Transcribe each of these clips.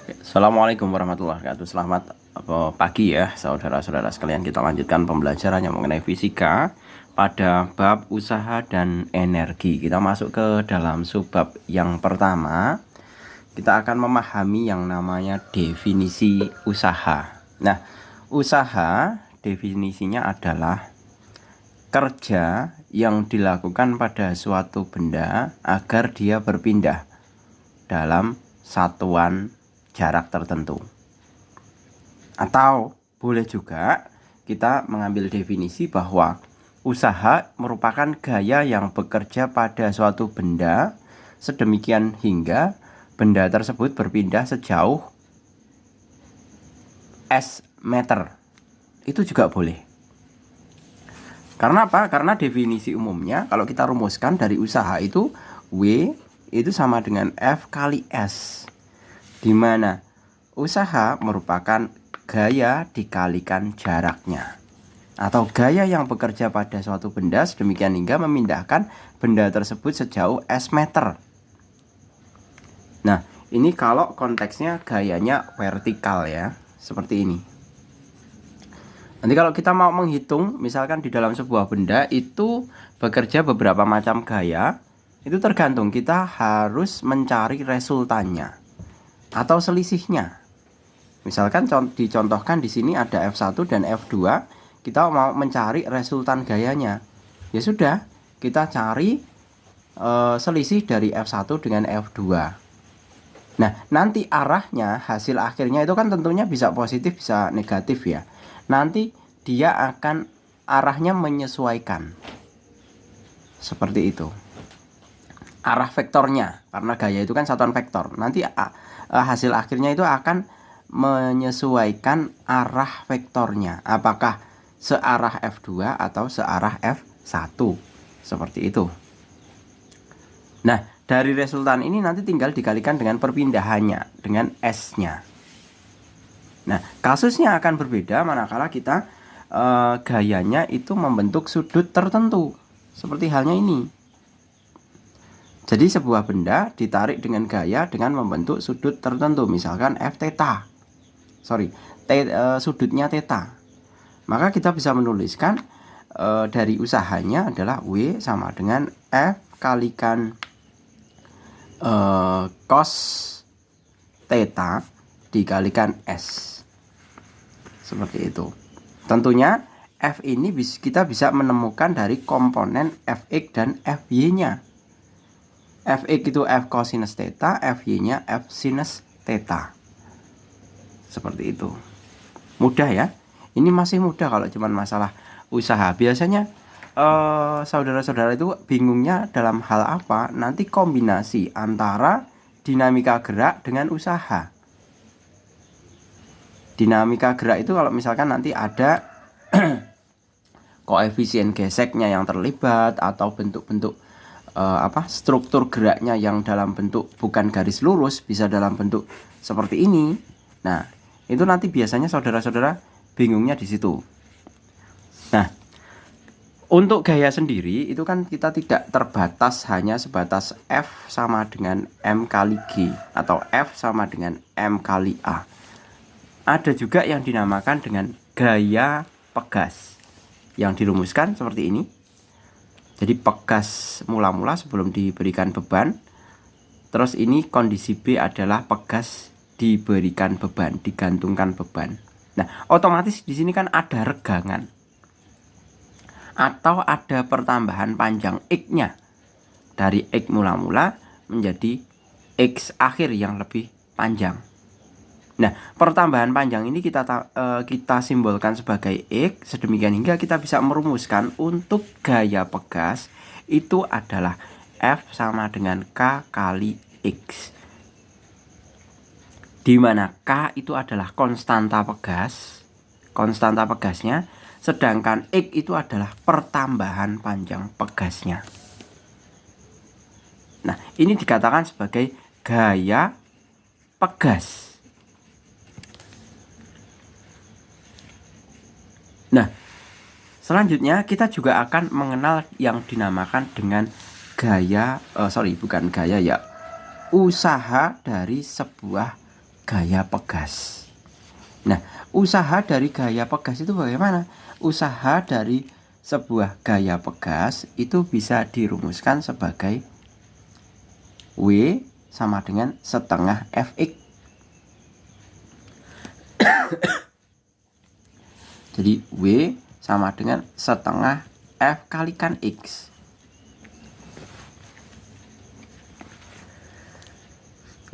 Assalamualaikum warahmatullahi wabarakatuh. Selamat pagi ya saudara-saudara sekalian. Kita lanjutkan pembelajarannya mengenai fisika pada bab usaha dan energi. Kita masuk ke dalam subbab yang pertama. Kita akan memahami yang namanya definisi usaha. Nah, usaha definisinya adalah kerja yang dilakukan pada suatu benda agar dia berpindah dalam satuan jarak tertentu. Atau boleh juga kita mengambil definisi bahwa usaha merupakan gaya yang bekerja pada suatu benda sedemikian hingga benda tersebut berpindah sejauh S meter. Itu juga boleh. Karena apa? Karena definisi umumnya kalau kita rumuskan dari usaha itu W itu sama dengan F kali S, di mana usaha merupakan gaya dikalikan jaraknya, atau gaya yang bekerja pada suatu benda sedemikian hingga memindahkan benda tersebut sejauh S meter. Nah, ini kalau konteksnya gayanya vertikal ya, seperti ini. Nanti kalau kita mau menghitung, misalkan di dalam sebuah benda itu bekerja beberapa macam gaya, itu tergantung kita harus mencari resultannya atau selisihnya. Misalkan dicontohkan di sini ada F1 dan F2, kita mau mencari resultan gayanya. Ya sudah, kita cari selisih dari F1 dengan F2. Nah, nanti arahnya, hasil akhirnya itu kan tentunya bisa positif, bisa negatif ya. Nanti dia akan arahnya menyesuaikan. Seperti itu. Arah vektornya, karena gaya itu kan satuan vektor. Nanti hasil akhirnya itu akan menyesuaikan arah vektornya. Apakah searah F2 atau searah F1. Seperti itu. Nah, dari resultan ini nanti tinggal dikalikan dengan perpindahannya, dengan S-nya. Nah, kasusnya akan berbeda manakala kita gayanya itu membentuk sudut tertentu. Seperti halnya ini. Jadi sebuah benda ditarik dengan gaya dengan membentuk sudut tertentu. Misalkan F theta. Sudutnya theta. Maka kita bisa menuliskan dari usahanya adalah W sama dengan F kalikan cos theta dikalikan S. Seperti itu. Tentunya F ini kita bisa menemukan dari komponen Fx dan Fy-nya. Fx itu F cosinus theta, Fy-nya F sinus theta. Seperti itu. Mudah ya. Ini masih mudah kalau cuma masalah usaha. Biasanya saudara-saudara itu bingungnya dalam hal apa? Nanti kombinasi antara dinamika gerak dengan usaha. Dinamika gerak itu kalau misalkan nanti ada koefisien geseknya yang terlibat atau bentuk-bentuk struktur geraknya yang dalam bentuk bukan garis lurus, bisa dalam bentuk seperti ini. Nah, itu nanti biasanya saudara-saudara bingungnya di situ. Nah, untuk gaya sendiri itu kan kita tidak terbatas hanya sebatas F sama dengan M kali G atau F sama dengan M kali A. Ada juga yang dinamakan dengan gaya pegas yang dirumuskan seperti ini. Jadi pegas mula-mula sebelum diberikan beban. Terus ini kondisi B adalah pegas diberikan beban, digantungkan beban. Nah, otomatis di sini kan ada regangan atau ada pertambahan panjang X-nya dari X mula-mula menjadi X akhir yang lebih panjang. Nah, pertambahan panjang ini kita simbolkan sebagai X, sedemikian hingga kita bisa merumuskan untuk gaya pegas itu adalah F sama dengan K kali X, di mana K itu adalah konstanta pegasnya, sedangkan X itu adalah pertambahan panjang pegasnya. Nah, ini dikatakan sebagai gaya pegas. Nah, selanjutnya kita juga akan mengenal yang dinamakan dengan usaha dari sebuah gaya pegas. Nah, usaha dari gaya pegas itu bagaimana? Usaha dari sebuah gaya pegas itu bisa dirumuskan sebagai W sama dengan setengah Fx. Jadi W sama dengan setengah F kalikan X.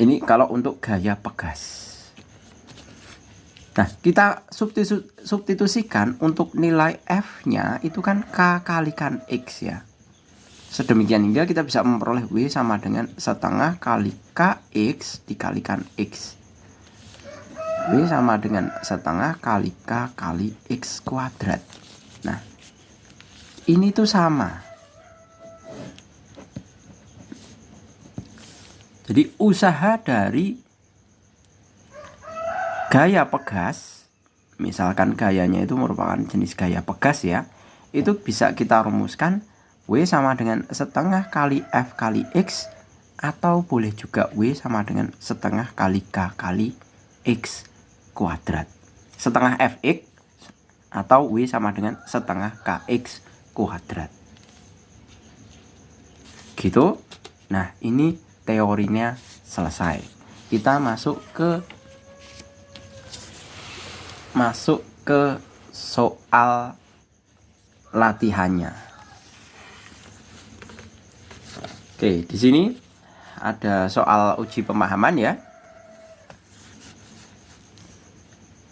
Ini kalau untuk gaya pegas. Nah, kita substitusikan untuk nilai F-nya itu kan K kalikan X ya. Sedemikian hingga kita bisa memperoleh W sama dengan setengah kali KX dikalikan X. W sama dengan setengah kali K kali X kuadrat. Nah, ini tuh sama. Jadi usaha dari gaya pegas, misalkan gayanya itu merupakan jenis gaya pegas ya, itu bisa kita rumuskan W sama dengan setengah kali F kali X, atau boleh juga W sama dengan setengah kali K kali X kuadrat. Setengah Fx atau W sama dengan setengah Kx kuadrat. Gitu. Nah, ini teorinya selesai. Kita masuk ke soal latihannya. Oke, di sini ada soal uji pemahaman ya.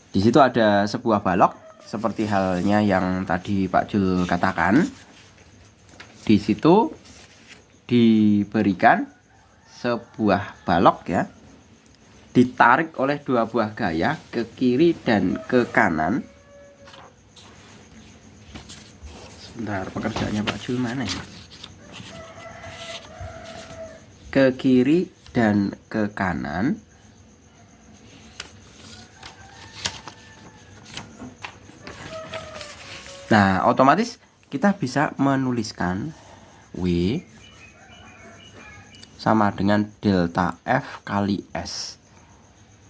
Di situ ada sebuah balok seperti halnya yang tadi Pak Jul katakan. Di situ diberikan sebuah balok ya, ditarik oleh dua buah gaya ke kiri dan ke kanan. Sebentar, pekerjaannya Pak Jul mana ya? Ke kiri dan ke kanan. Nah, otomatis kita bisa menuliskan W sama dengan delta F kali S.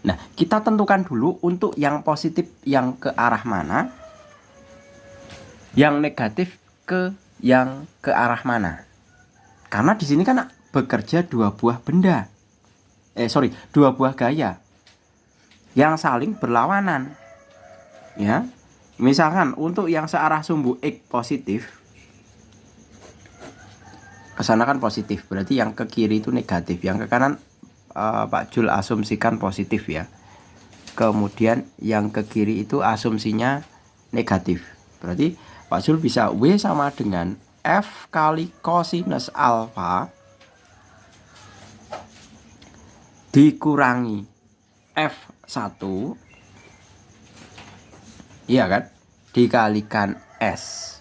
Nah, kita tentukan dulu untuk yang positif yang ke arah mana, yang negatif yang ke arah mana. Karena di sini kan bekerja dua buah benda. Dua buah gaya yang saling berlawanan. Ya. Misalkan untuk yang searah sumbu X positif, ke sana kan positif, berarti yang ke kiri itu negatif, yang ke kanan Pak Jul asumsikan positif ya. Kemudian yang ke kiri itu asumsinya negatif. Berarti Pak Jul bisa W sama dengan F kali kosinus alfa dikurangi F1, iya kan, dikalikan S.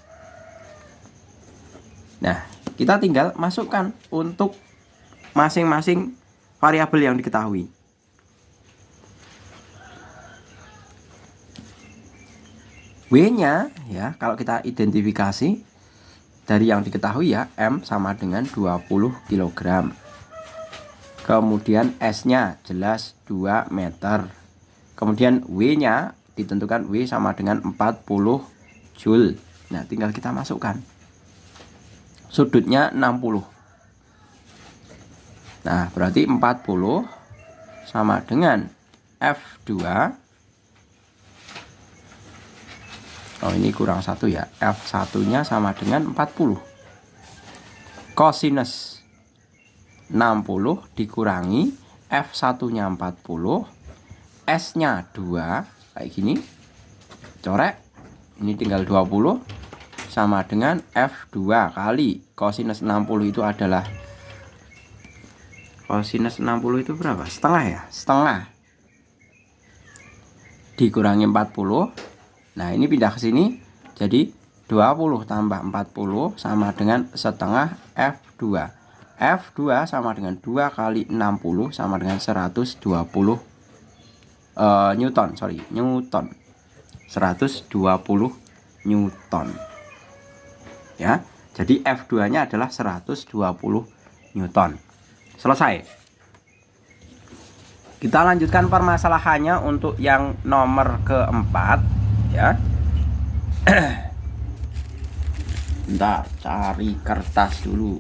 Nah, kita tinggal masukkan untuk masing-masing variabel yang diketahui. W-nya ya, kalau kita identifikasi dari yang diketahui ya, M sama dengan 20 kg. Kemudian S-nya jelas 2 meter. Kemudian W-nya ditentukan W sama dengan 40 Joule. Nah, tinggal kita masukkan. Sudutnya 60. Nah, berarti 40 sama dengan F2. Oh, ini kurang 1 ya. F1-nya sama dengan 40. Kosinus 60 dikurangi F1-nya 40. S-nya 2. Kayak gini. Corek. Ini tinggal 20 sama dengan F2 kali kosinus 60 itu adalah, kosinus 60 itu berapa? Setengah ya? Setengah dikurangi 40. Nah, ini pindah ke sini jadi 20 tambah 40 sama dengan setengah F2. F2 sama dengan 2 kali 60 sama dengan 120 Newton. 120 Newton. Ya. Jadi F2-nya adalah 120 Newton. Selesai. Kita lanjutkan permasalahannya untuk yang nomor keempat ya. Bentar, cari kertas dulu.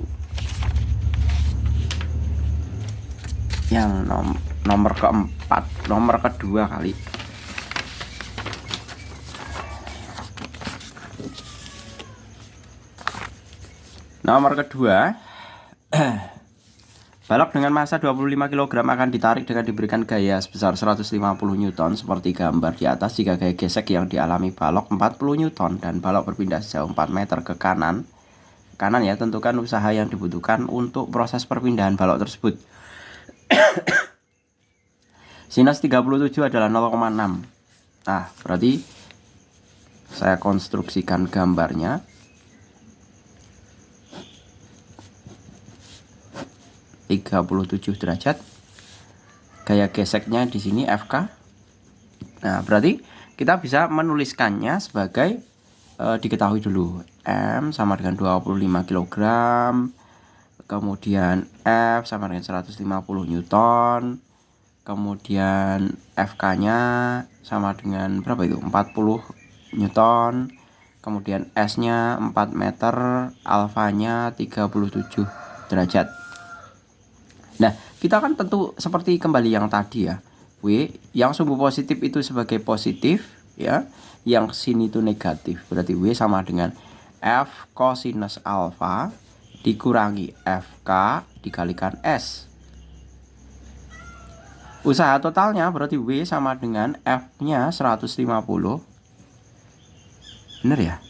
Yang nomor keempat, nomor kedua kali. Nomor kedua. Balok dengan massa 25 kg akan ditarik dengan diberikan gaya sebesar 150 Newton seperti gambar di atas. Jika gaya gesek yang dialami balok 40 Newton dan balok berpindah sejauh 4 meter ke kanan ya, tentukan usaha yang dibutuhkan untuk proses perpindahan balok tersebut. Sinus 37 adalah 0,6. Nah, berarti saya konstruksikan gambarnya. (37 derajat). Gaya geseknya di sini FK. Nah, berarti kita bisa menuliskannya sebagai diketahui dulu M sama dengan 25 kg, kemudian F sama dengan 150 Newton, kemudian FK-nya sama dengan berapa itu? 40 Newton, kemudian S-nya 4 meter, alfanya 37 derajat. Nah, kita kan tentu seperti kembali yang tadi ya. W yang sumbu positif itu sebagai positif ya, yang sini itu negatif. Berarti W sama dengan F kosinus alfa dikurangi FK dikalikan S. Usaha totalnya berarti W sama dengan F-nya 150. Bener ya?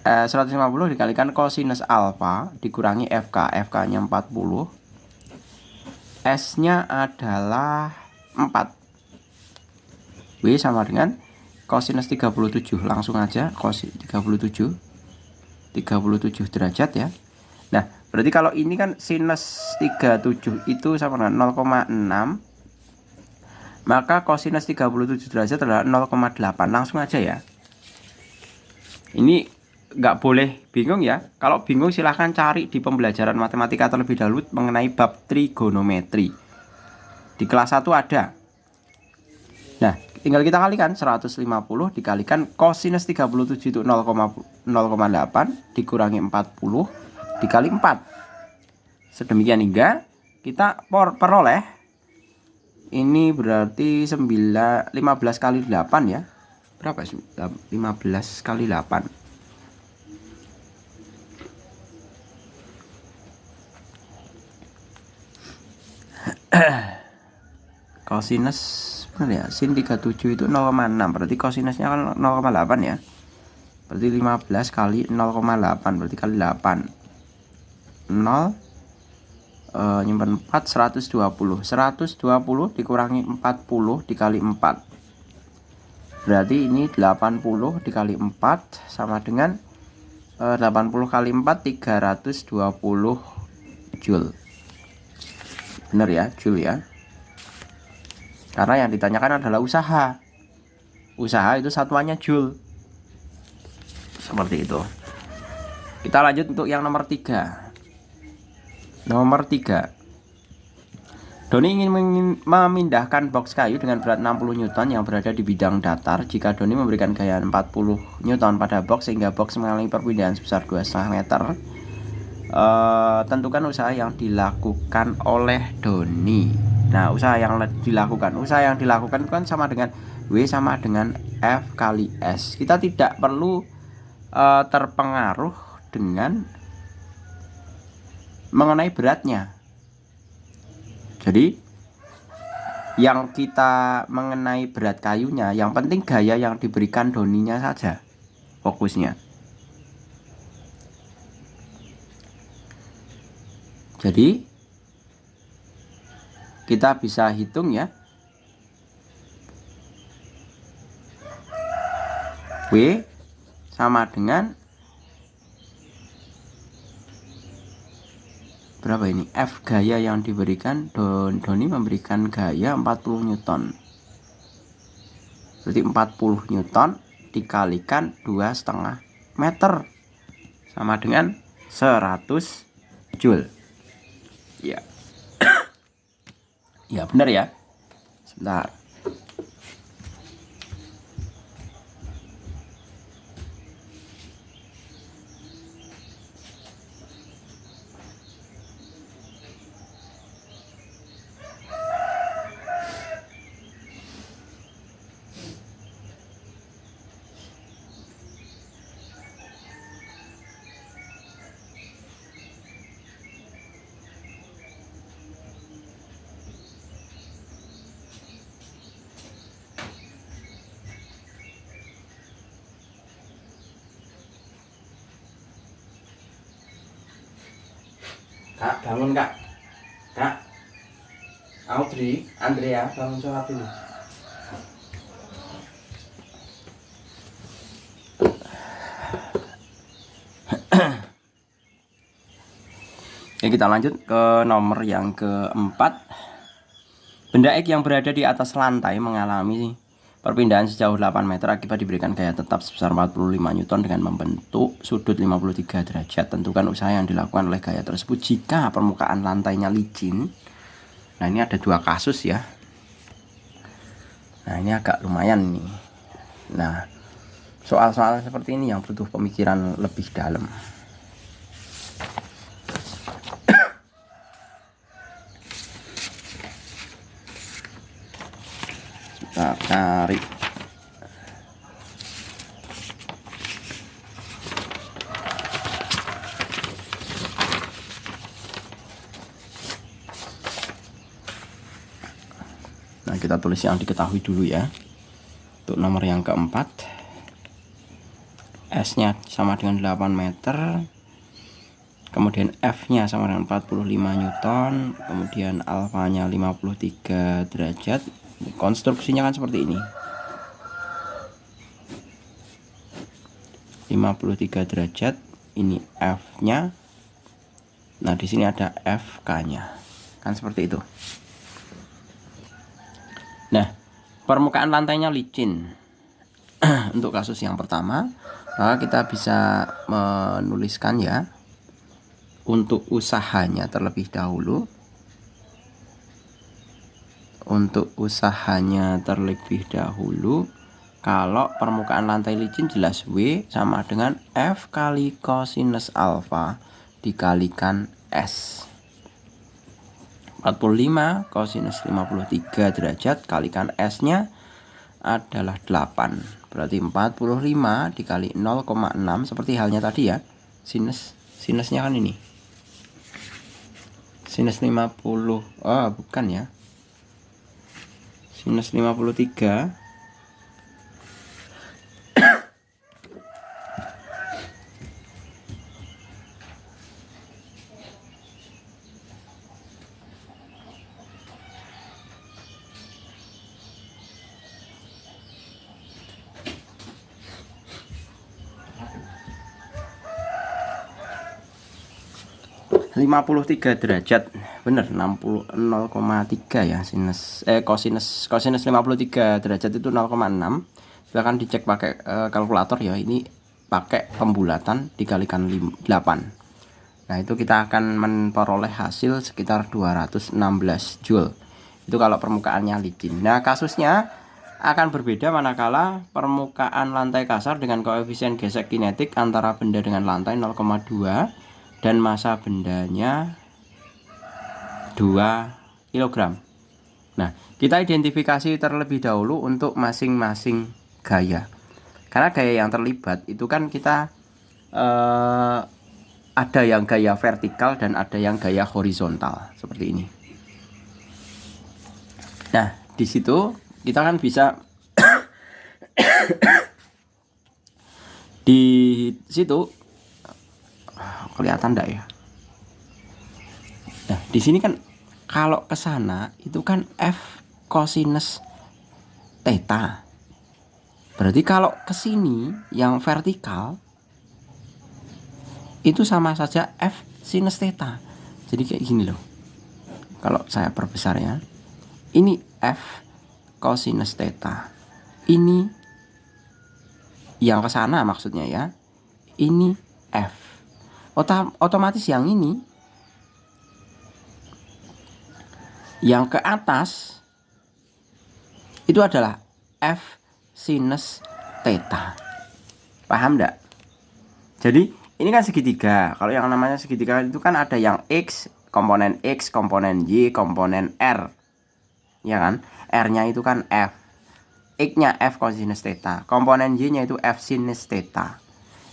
150 dikalikan kosinus alfa dikurangi FK. FK-nya 40. S-nya adalah 4. W sama dengan kosinus 37. Langsung aja kosinus 37 derajat ya. Nah, berarti kalau ini kan sinus 37 itu sama dengan 0,6, maka kosinus 37 derajat adalah 0,8. Langsung aja ya. Ini nggak boleh bingung ya. Kalau bingung silahkan cari di pembelajaran matematika terlebih dahulu mengenai bab trigonometri. Di kelas 1 ada. Nah, tinggal kita kalikan 150 dikalikan kosinus 37 itu 0,8 dikurangi 40 dikali 4. Sedemikian hingga kita peroleh ini berarti 15 kali 8 ya. Berapa sih? 15 kali 8. Kosinus benar ya, sin 37 itu 0,6, berarti kosinusnya kan 0,8 ya. Berarti 15 kali 0,8 berarti kali 8. 0 nyimpan 4 120. 120 dikurangi 40 dikali 4. Berarti ini 80 dikali 4 sama dengan 80 kali 4 320 Joule. Benar ya, Joule ya. Karena yang ditanyakan adalah usaha. Usaha itu satuannya Joule. Seperti itu. Kita lanjut untuk yang nomor 3. Nomor 3. Doni ingin memindahkan box kayu dengan berat 60 Newton yang berada di bidang datar. Jika Doni memberikan gaya 40 Newton pada box sehingga box mengalami perpindahan sebesar 2,5 meter, tentukan usaha yang dilakukan oleh Doni. Nah, usaha yang dilakukan kan sama dengan W sama dengan F kali S. Kita tidak perlu terpengaruh dengan mengenai beratnya. Jadi yang kita mengenai berat kayunya, yang penting gaya yang diberikan Doninya saja fokusnya. Jadi kita bisa hitung ya. W sama dengan berapa ini? F gaya yang diberikan Doni memberikan gaya 40 Newton. Berarti 40 Newton dikalikan 2,5 meter sama dengan 100 Joule. Ya. Ya benar ya. Sebentar. Kak, bangun kak. Kak, Audrey, Andrea, bangun sholat dulu. Oke, kita lanjut ke nomor yang keempat. Benda X yang berada di atas lantai mengalami perpindahan sejauh 8 meter akibat diberikan gaya tetap sebesar 45 Newton dengan membentuk sudut 53 derajat. Tentukan usaha yang dilakukan oleh gaya tersebut jika permukaan lantainya licin. Nah, ini ada dua kasus ya. Nah, ini agak lumayan nih. Nah, soal-soal seperti ini yang butuh pemikiran lebih dalam. Kita cari. Nah, kita tulis yang diketahui dulu ya. Untuk nomor yang keempat, S-nya sama dengan 8 meter. Kemudian F-nya sama dengan 45 Newton. Kemudian alfanya 53 derajat. Konstruksinya kan seperti ini. 53 derajat. Ini F-nya. Nah, di sini ada FK-nya. Kan seperti itu. Nah, permukaan lantainya licin. Untuk kasus yang pertama, maka kita bisa menuliskan ya, untuk usahanya terlebih dahulu. Untuk usahanya terlebih dahulu, kalau permukaan lantai licin jelas W sama dengan F kali kosinus alfa dikalikan S. 45 kosinus 53 derajat kalikan S-nya adalah 8. Berarti 45 dikali 0,6 seperti halnya tadi ya. Sinusnya kan ini. Sinus 50. Oh, bukan ya. Sinus 53 53 derajat. Bener 60 0,3 ya kosinus 53 derajat itu 0,6. Silahkan dicek pakai kalkulator ya. Ini pakai pembulatan dikalikan 8. Nah, itu kita akan memperoleh hasil sekitar 216 Joule. Itu kalau permukaannya licin. Nah, kasusnya akan berbeda manakala permukaan lantai kasar dengan koefisien gesek kinetik antara benda dengan lantai 0,2 dan massa bendanya 2 kg. Nah, kita identifikasi terlebih dahulu untuk masing-masing gaya. Karena gaya yang terlibat itu kan kita ada yang gaya vertikal dan ada yang gaya horizontal seperti ini. Nah, di situ kita kan bisa di situ kelihatan enggak ya? Nah, di sini kan kalau ke sana itu kan F kosinus theta. Berarti kalau ke sini yang vertikal itu sama saja F sinus theta. Jadi kayak gini loh. Kalau saya perbesar ya. Ini F kosinus theta. Ini yang ke sana maksudnya ya. Ini F. Otomatis yang ini yang ke atas itu adalah F sinus theta. Paham enggak? Jadi ini kan segitiga. Kalau yang namanya segitiga itu kan ada yang X, komponen Y, komponen R. Ya kan? R-nya itu kan F. X-nya F cosinus theta. Komponen Y-nya itu F sinus theta.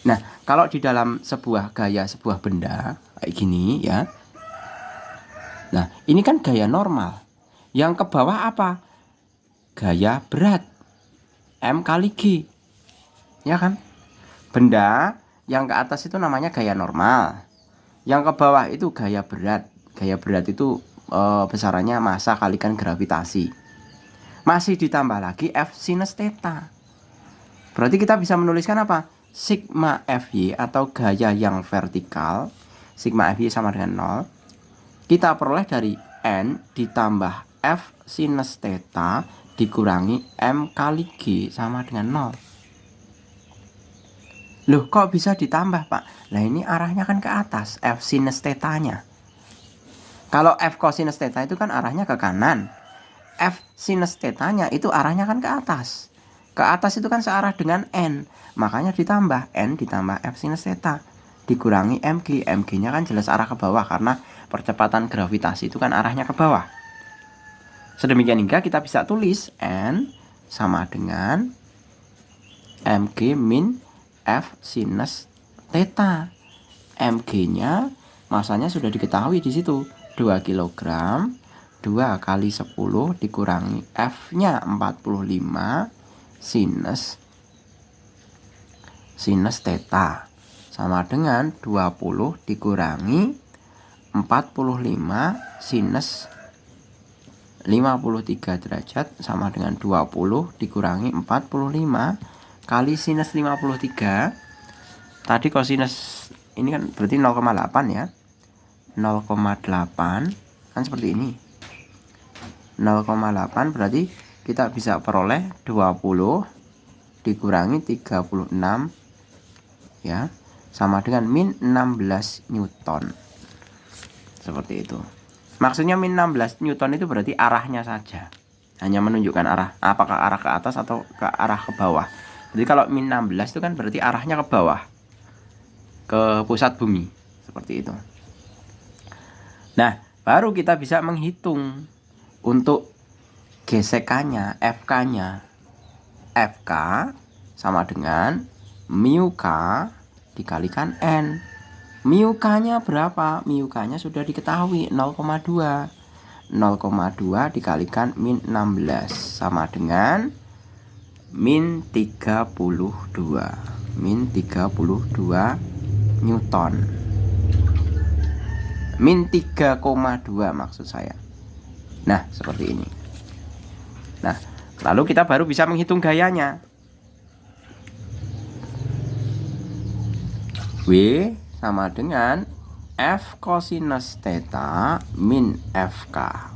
Nah, kalau di dalam sebuah gaya, sebuah benda kayak gini ya. Nah, ini kan gaya normal. Yang ke bawah apa? Gaya berat. M kali G. Ya kan? Benda yang ke atas itu namanya gaya normal. Yang ke bawah itu gaya berat. Gaya berat itu besarannya massa kalikan gravitasi. Masih ditambah lagi F sinus theta. Berarti kita bisa menuliskan apa? Sigma Fy atau gaya yang vertikal. Sigma Fy sama dengan 0. Kita peroleh dari N ditambah F sinus theta dikurangi M kali G sama dengan 0. Loh, kok bisa ditambah, Pak? Nah, ini arahnya kan ke atas, F sinus theta-nya. Kalau F cosinus theta itu kan arahnya ke kanan. F sinus theta-nya itu arahnya kan ke atas. Ke atas itu kan searah dengan N. Makanya ditambah N ditambah F sinus theta dikurangi MG. MG-nya kan jelas arah ke bawah karena percepatan gravitasi itu kan arahnya ke bawah. Sedemikian hingga kita bisa tulis N sama dengan MG min F sinus theta. Mg-nya masanya sudah diketahui di situ, 2 kg. 2 kali 10 dikurangi F-nya 45 sinus theta sama dengan 20 dikurangi 45 sinus 53 derajat sama dengan 20 dikurangi 45 kali sinus 53. Tadi kosinus ini kan berarti 0,8 ya. 0,8 kan seperti ini. 0,8 berarti kita bisa peroleh 20 dikurangi 36 ya, sama dengan min 16 Newton. Seperti itu. Maksudnya min 16 Newton itu berarti arahnya saja. Hanya menunjukkan arah, apakah arah ke atas atau ke arah ke bawah. Jadi kalau min 16 itu kan berarti arahnya ke bawah, ke pusat bumi. Seperti itu. Nah, baru kita bisa menghitung untuk gesekannya, FK-nya. FK sama dengan mu K dikalikan N. Mu K-nya berapa? Mu K-nya sudah diketahui 0,2. 0,2 dikalikan min 16 sama dengan min 32. Min 32 Newton. Min 3,2 maksud saya. Nah, seperti ini. Nah, lalu kita baru bisa menghitung gayanya. W sama dengan F cosinus theta min FK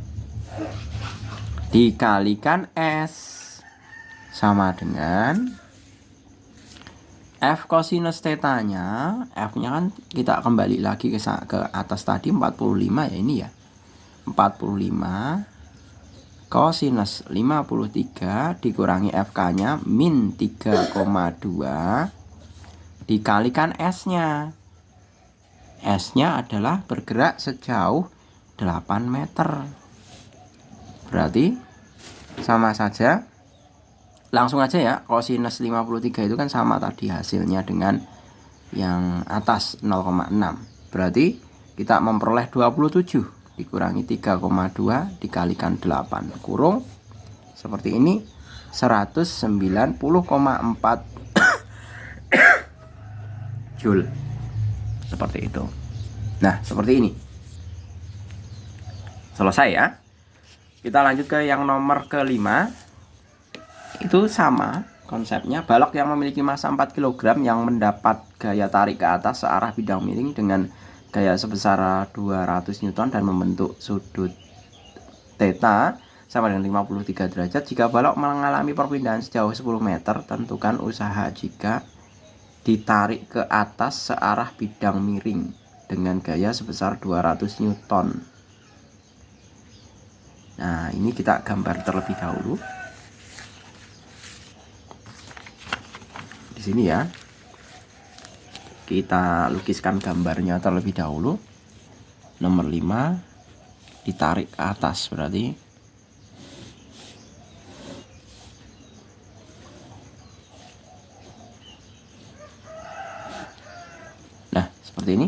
dikalikan S sama dengan F cosinus theta-nya, F-nya kan kita kembali lagi ke atas tadi 45 ya ini ya. 45 cosinus 53 dikurangi FK-nya min 3,2 dikalikan S-nya. S-nya adalah bergerak sejauh 8 meter. Berarti sama saja. Langsung aja ya, cosinus 53 itu kan sama tadi hasilnya dengan yang atas 0,6. Berarti kita memperoleh 27 dikurangi 3,2 dikalikan 8 kurung seperti ini 190,4 Joule. Seperti itu. Nah, seperti ini. Selesai ya. Kita lanjut ke yang nomor kelima. Itu sama konsepnya, balok yang memiliki massa 4 kg yang mendapat gaya tarik ke atas searah bidang miring dengan gaya sebesar 200 Newton dan membentuk sudut theta sama dengan 53 derajat. Jika balok mengalami perpindahan sejauh 10 meter, tentukan usaha jika ditarik ke atas searah bidang miring dengan gaya sebesar 200 Newton. Nah, ini kita gambar terlebih dahulu. sini ya. Kita lukiskan gambarnya terlebih dahulu. Nomor 5 ditarik ke atas berarti. Nah, seperti ini.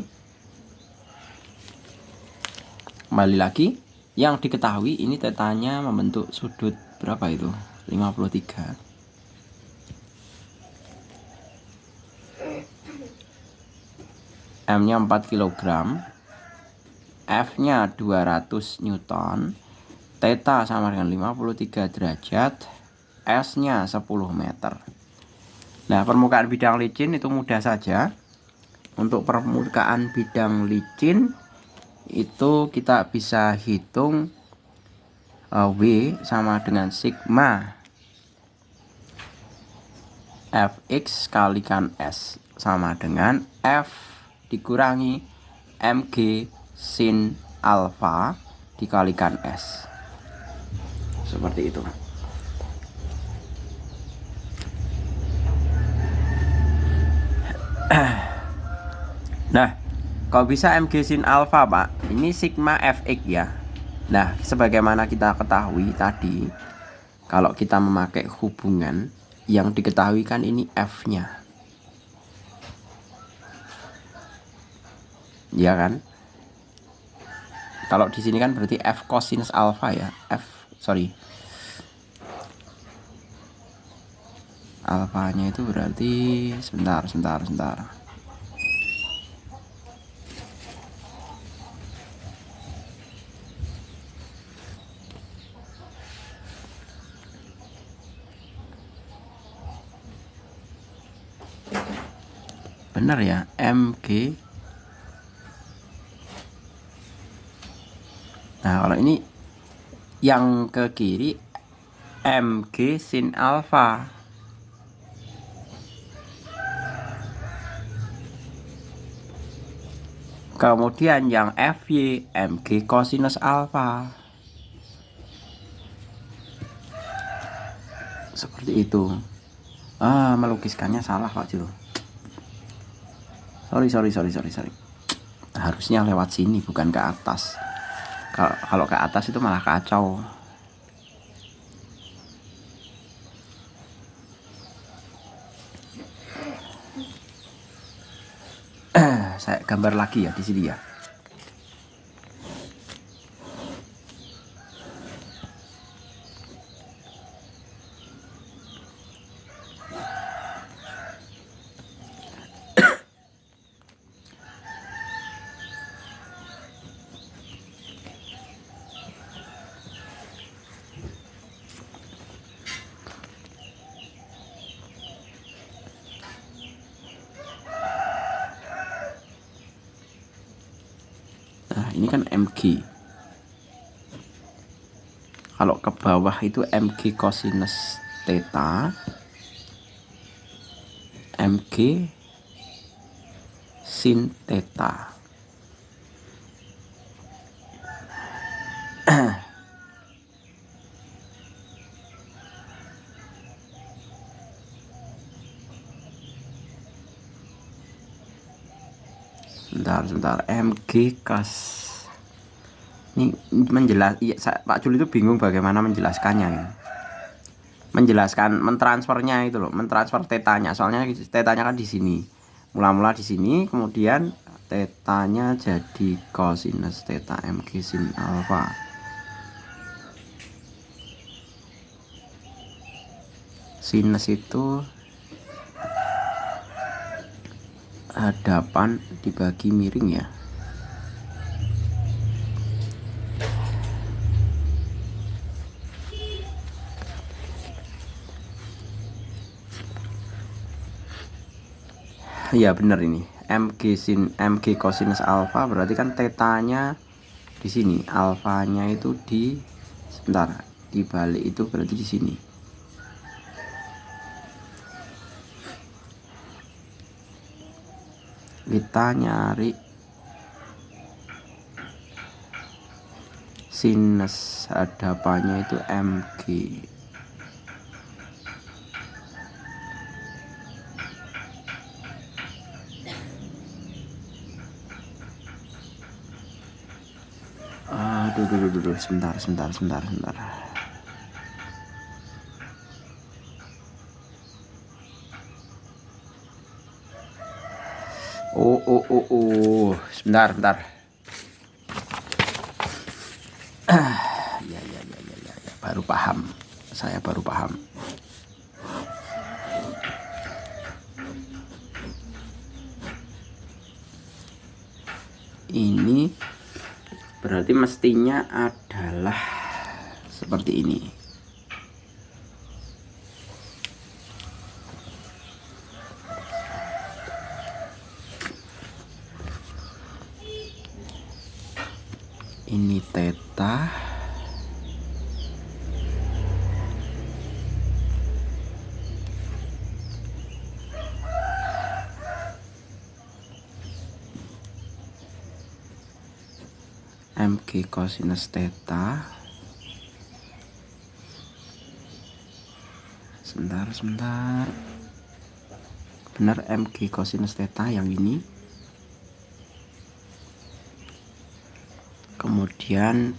Kembali lagi, yang diketahui ini tetanya membentuk sudut berapa itu? 53. M-nya 4 kg, F-nya 200 Newton, theta sama dengan 53 derajat, S-nya 10 meter. Nah, permukaan bidang licin itu mudah saja. Untuk permukaan bidang licin itu kita bisa hitung W sama dengan sigma Fx kalikan S sama dengan F dikurangi mg sin alfa dikalikan S. Seperti itu. Nah, kalau bisa mg sin alfa, Pak, ini sigma Fx ya. Nah, sebagaimana kita ketahui tadi, kalau kita memakai hubungan yang diketahui kan ini F-nya. Ya kan? Kalau di sini kan berarti F cosinus alfa ya. Alfanya itu berarti sebentar. Benar ya, mg. Nah, kalau ini yang ke kiri mg sin alfa. Kemudian yang FY mg cosinus alfa. Seperti itu. Melukiskannya salah, Pak Jo. Sorry. Harusnya lewat sini bukan ke atas. Kalau ke atas itu malah kacau. Saya gambar lagi ya di sini ya. Nah, ini kan mg. Kalau ke bawah itu mg cosinus theta, mg sin theta. Sebentar. mg cos. Ini Pak Jul itu bingung bagaimana menjelaskannya ya. Mentransfernya itu loh, mentransfer tetanya. Soalnya tetanya kan di sini. Mula-mula di sini, kemudian tetanya jadi cosinus theta mg sin alfa. Sinus itu hadapan dibagi miring ya. Ya benar ini. mg cosinus alfa berarti kan tetanya di sini, alfanya itu di balik itu berarti di sini. Kita nyari sinus hadapannya itu mg. Sebentar. Sebentar. Ya. Baru paham. Saya baru paham. Ini berarti mestinya adalah seperti ini. Ini theta, mg cosinus theta. Sebentar. Benar, mg cosinus theta yang ini. Kemudian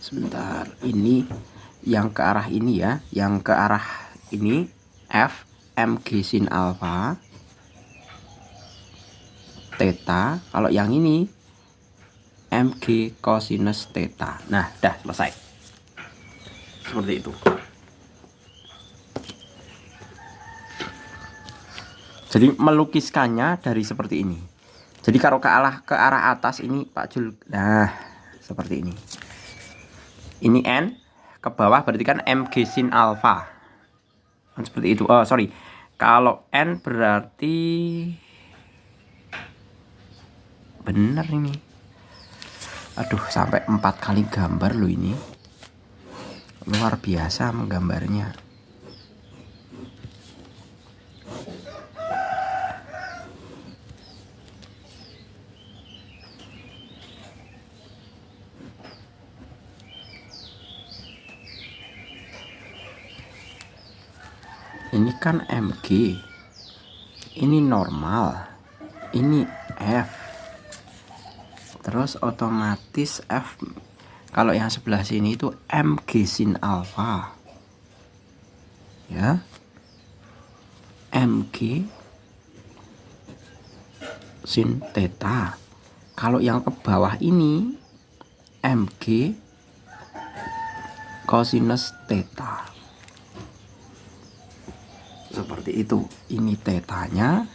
sebentar, ini yang ke arah ini ya, yang ke arah ini F mg sin alfa theta. Kalau yang ini mg cosinus theta. Nah, dah selesai. Seperti itu. Jadi melukiskannya dari seperti ini. Jadi kalau ke arah atas ini Pak Jul, nah seperti ini. Ini N, ke bawah berarti kan mg sin alfa. Seperti itu. Oh, sorry. Kalau N berarti bener ini. Aduh, sampai 4 kali gambar loh ini. Luar biasa menggambarnya. Ini kan mg, ini normal, ini F, terus otomatis F. Kalau yang sebelah sini itu mg sin alfa ya, mg sin theta. Kalau yang ke bawah ini mg cosinus theta. Seperti itu. Ini tetanya.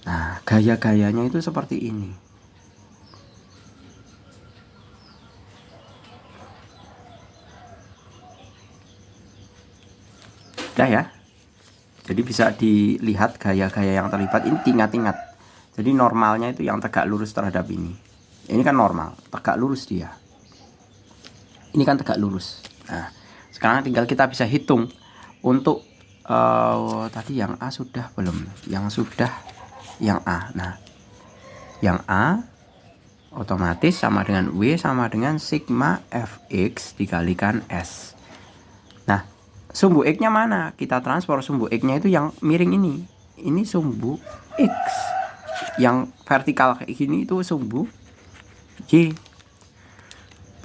Nah, gaya-gayanya itu seperti ini. Udah ya. Jadi bisa dilihat gaya-gaya yang terlibat. Ini tingkat-tingkat. Jadi normalnya itu yang tegak lurus terhadap ini. Ini kan normal, tegak lurus dia. Ini kan tegak lurus. Nah, sekarang tinggal kita bisa hitung. Untuk tadi yang A sudah belum? Yang sudah yang A. Nah, yang A otomatis sama dengan W sama dengan sigma Fx dikalikan S. Nah, sumbu X-nya mana? Kita transfer sumbu X-nya itu yang miring ini. Ini sumbu X. Yang vertikal kayak gini itu sumbu Y.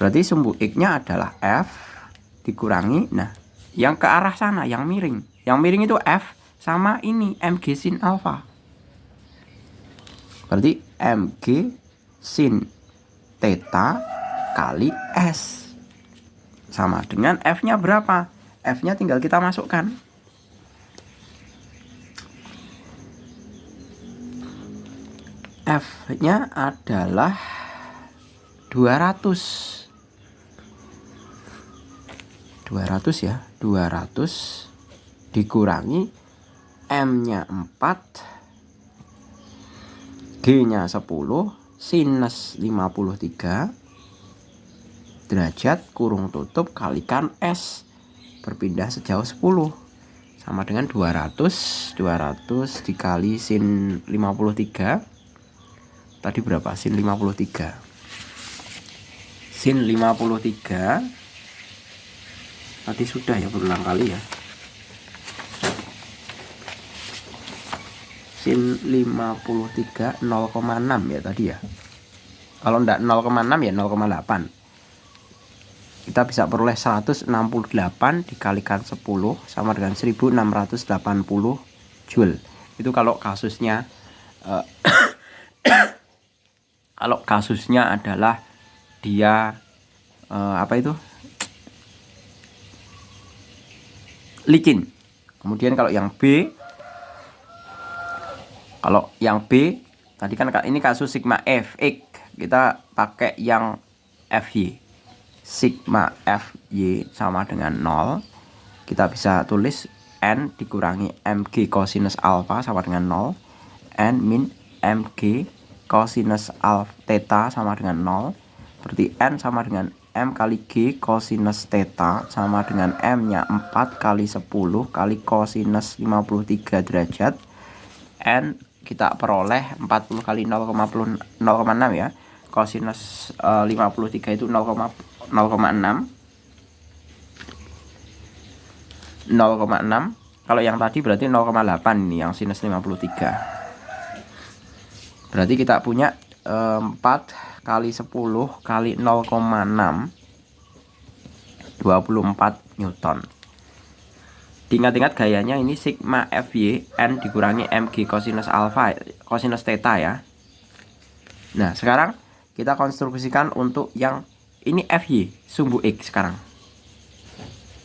Berarti sumbu X-nya adalah F dikurangi. Nah, yang ke arah sana, yang miring. Yang miring itu F sama ini mg sin alfa. Berarti mg sin theta kali S. Sama dengan F-nya berapa? F-nya tinggal kita masukkan. F-nya adalah 200 ya, 200 dikurangi M-nya 4, G-nya 10, sinus 53 derajat kurung tutup kalikan S berpindah sejauh 10 sama dengan 200 dikali sin 53. Tadi berapa sin 53? sin 53 tadi sudah ya, berulang kali ya. Sin 53 0,6 ya tadi ya. Kalau enggak 0,6 ya 0,8. Kita bisa peroleh 168 dikalikan 10 sama dengan 1680 joule. Itu kalau kasusnya kalau kasusnya adalah dia apa itu? Licin. Kemudian kalau yang B tadi kan ini kasus sigma Fx, kita pakai yang Fy. Sigma Fy sama dengan 0. Kita bisa tulis N dikurangi Mg cosinus alpha sama dengan 0. N min Mg cosinus alpha theta sama dengan 0. Berarti N sama dengan M kali G cosinus theta sama dengan M nya 4 kali 10 kali cosinus 53 derajat. N kita peroleh 40 kali 0,6 ya. Cosinus 53 itu 0,6. 0,6. Kalau yang tadi berarti 0,8 ini yang sinus 53. Berarti kita punya 4 kali 10 kali 0,6 24 Newton. Diingat-ingat gayanya ini sigma Fy N dikurangi Mg cosinus alpha cosinus theta ya. Nah sekarang kita konstruksikan untuk yang ini Fy sumbu X sekarang.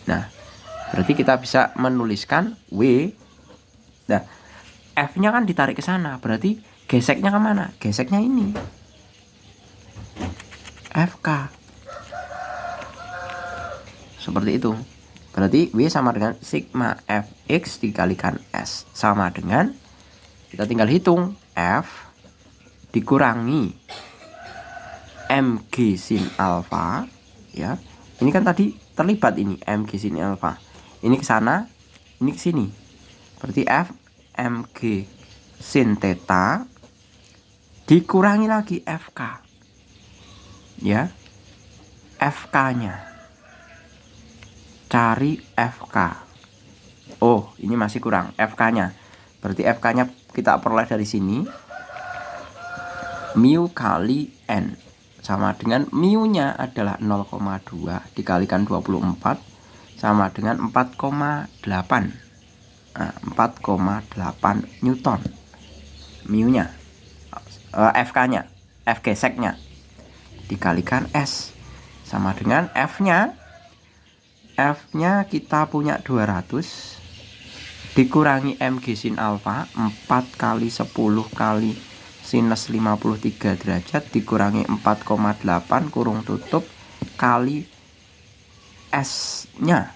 Nah berarti kita bisa menuliskan W. Nah F nya kan ditarik ke sana, berarti geseknya kemana? Geseknya ini FK. Seperti itu. Berarti W sama dengan sigma Fx dikalikan S sama dengan, kita tinggal hitung, F dikurangi Mg sin alpha ya. Ini kan tadi terlibat ini Mg sin alpha. Ini ke sana, ini ke sini. Berarti F Mg sin theta dikurangi lagi Fk. Ya. Fk-nya. Cari Fk. Oh, ini masih kurang Fk-nya. Berarti Fk-nya kita peroleh dari sini. Mu kali N sama dengan mu-nya adalah 0,2 dikalikan 24 sama dengan 4,8. Nah, 4,8 Newton. Mu-nya. Fk-nya, F geseknya dikalikan S sama dengan F-nya. F-nya kita punya 200 dikurangi Mg sin alpha 4 kali 10 kali sinus 53 derajat dikurangi 4,8 kurung tutup kali S-nya.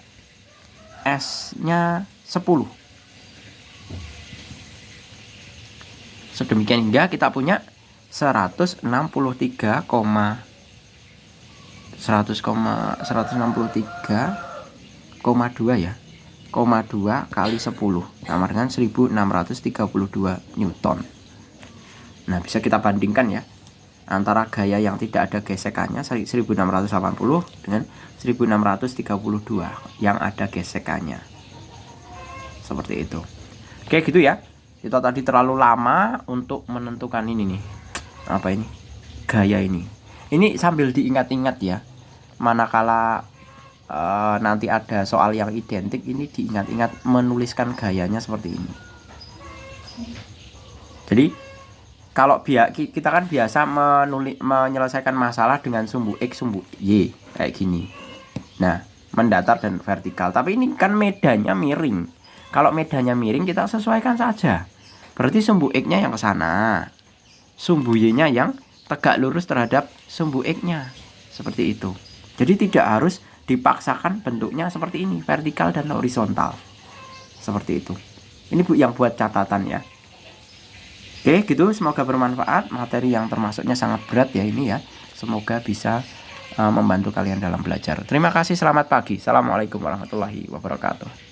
S-nya 10. Sedemikian hingga kita punya 163,2 ya, 2 kali 10 sama dengan 1632 Newton. Nah bisa kita bandingkan ya antara gaya yang tidak ada gesekannya 1680 dengan 1632 yang ada gesekannya. Seperti itu. Oke gitu ya. Kita tadi terlalu lama untuk menentukan ini nih. Apa ini? Gaya ini. Ini sambil diingat-ingat ya. Manakala nanti ada soal yang identik, ini diingat-ingat menuliskan gayanya seperti ini. Jadi kalau kita kan biasa menyelesaikan masalah dengan sumbu X, sumbu Y kayak gini. Nah, mendatar dan vertikal. Tapi ini kan medannya miring. Kalau medannya miring kita sesuaikan saja. Berarti sumbu X-nya yang ke sana. Sumbu Y-nya yang tegak lurus terhadap sumbu X-nya. Seperti itu. Jadi tidak harus dipaksakan bentuknya seperti ini, vertikal dan horizontal. Seperti itu. Ini yang buat catatan ya. Oke gitu, semoga bermanfaat. Materi yang termasuknya sangat berat ya ini ya. Semoga bisa membantu kalian dalam belajar. Terima kasih, selamat pagi. Assalamualaikum warahmatullahi wabarakatuh.